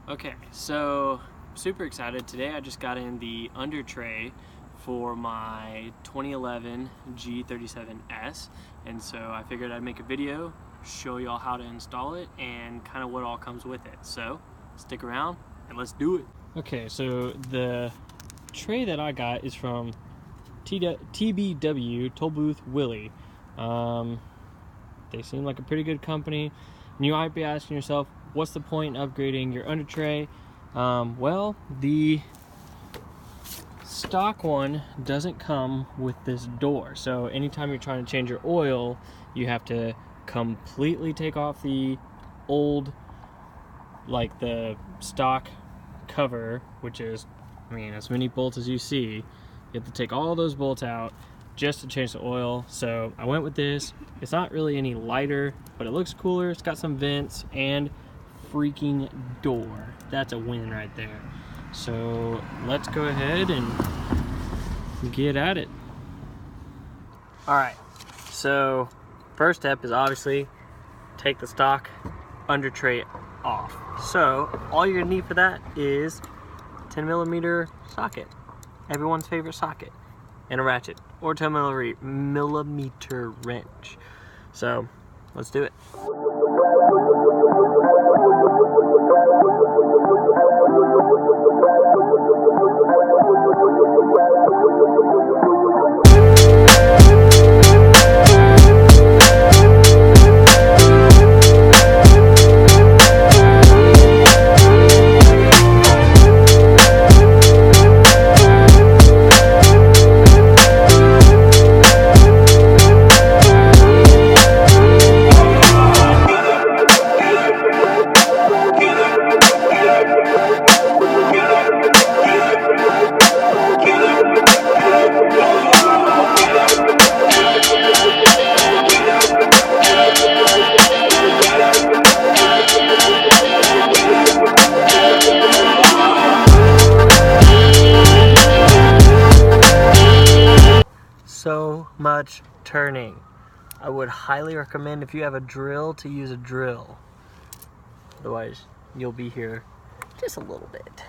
Okay, so super excited. Today I just got in the under tray for my 2011 G37s, and so I figured I'd make a video, show y'all how to install it and kind of what all comes with it. So stick around and let's do it. Okay, so the tray that I got is from TBW, Toll Booth Willie. They seem like a pretty good company, and you might be asking yourself, what's the point in upgrading your under tray? Well, the stock one doesn't come with this door, so anytime you're trying to change your oil, you have to completely take off the old, like the stock cover, which is, I mean, as many bolts as you see. You have to take all those bolts out just to change the oil. So I went with this. It's not really any lighter, but it looks cooler. It's got some vents and freaking door. That's a win right there. So let's go ahead and get at it. All right, so first step is obviously take the stock under tray off. So all you're gonna need for that is 10mm socket, everyone's favorite socket, and a ratchet or 10mm wrench. So let's do it. So much turning. I would highly recommend, if you have a drill, to use a drill. Otherwise, you'll be here just a little bit.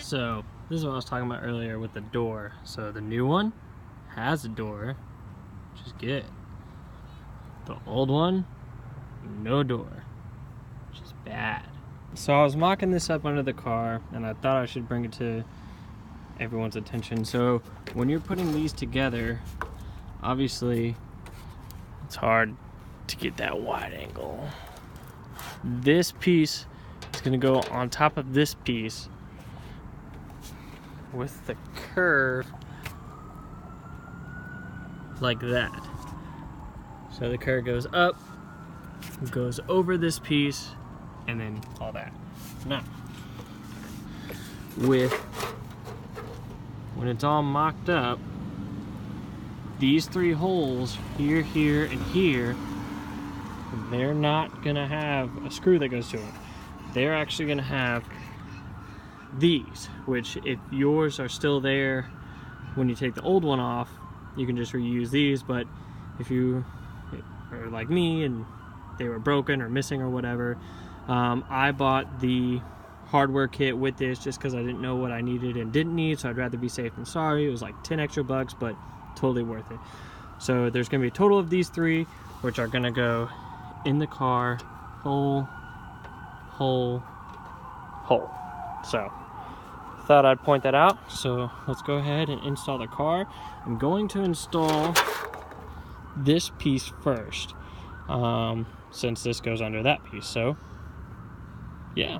So this is what I was talking about earlier with the door. So the new one has a door, which is good. The old one, no door, which is bad. So I was mocking this up under the car, and I thought I should bring it to everyone's attention. So when you're putting these together, obviously it's hard to get that wide angle. This piece is going to go on top of this piece with the curve like that. So the curve goes up, goes over this piece, and then all that. Now, when it's all mocked up, these three holes, here, here, and here, they're not gonna have a screw that goes to it. they're actually going to have these, which if yours are still there when you take the old one off, you can just reuse these. But if you are like me and they were broken or missing or whatever, I bought the hardware kit with this just because I didn't know what I needed and didn't need, so I'd rather be safe than sorry. It was like 10 extra bucks, but totally worth it. So there's going to be a total of these 3, which are going to go in the car, hole, hole, hole. So thought I'd point that out. So let's go ahead and install the car. I'm going to install this piece first, since this goes under that piece. So yeah.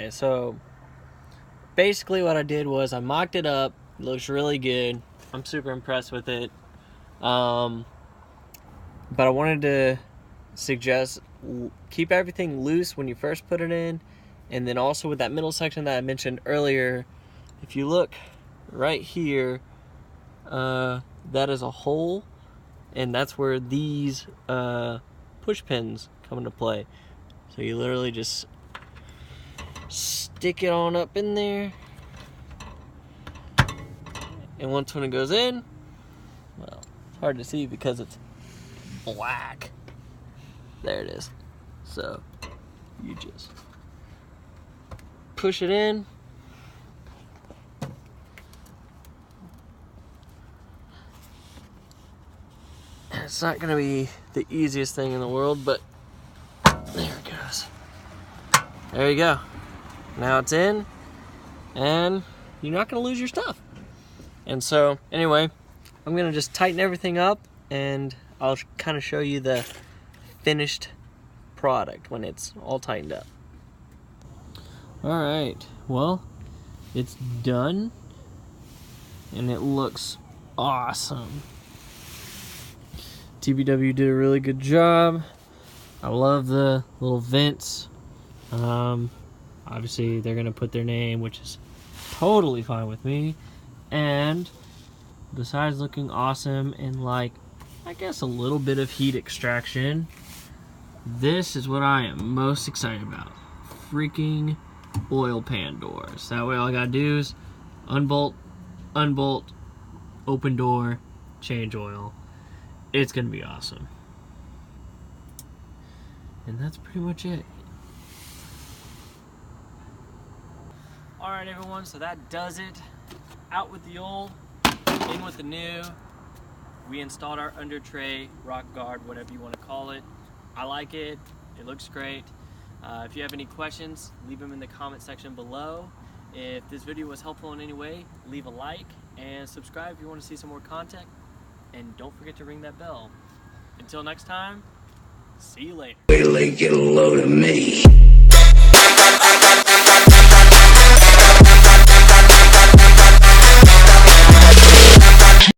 So basically what I did was I mocked it up. It looks really good. I'm super impressed with it. But I wanted to suggest keep everything loose when you first put it in, and then also with that middle section that I mentioned earlier, if you look right here, that is a hole, and that's where these push pins come into play. So you literally just stick it on up in there, and once when it goes in, well, it's hard to see because it's black. There it is. So you just push it in, it's not gonna be the easiest thing in the world, but there it goes. There you go. Now it's in, and you're not gonna lose your stuff. And so anyway, I'm gonna just tighten everything up, and I'll kind of show you the finished product when it's all tightened up. All right, well, it's done, and it looks awesome. TBW did a really good job. I love the little vents. Obviously they're gonna put their name, which is totally fine with me. And besides looking awesome and like, I guess a little bit of heat extraction, this is what I am most excited about. Freaking oil pan doors. That way all I gotta do is unbolt, unbolt, open door, change oil. It's gonna be awesome. And that's pretty much it. Alright everyone, so that does it. Out with the old, in with the new. We installed our under tray, rock guard, whatever you want to call it. I like it. It looks great. If you have any questions, leave them in the comment section below. If this video was helpful in any way, leave a like and subscribe if you want to see some more content. And don't forget to ring that bell. Until next time, see you later. Wait till they get a load of me.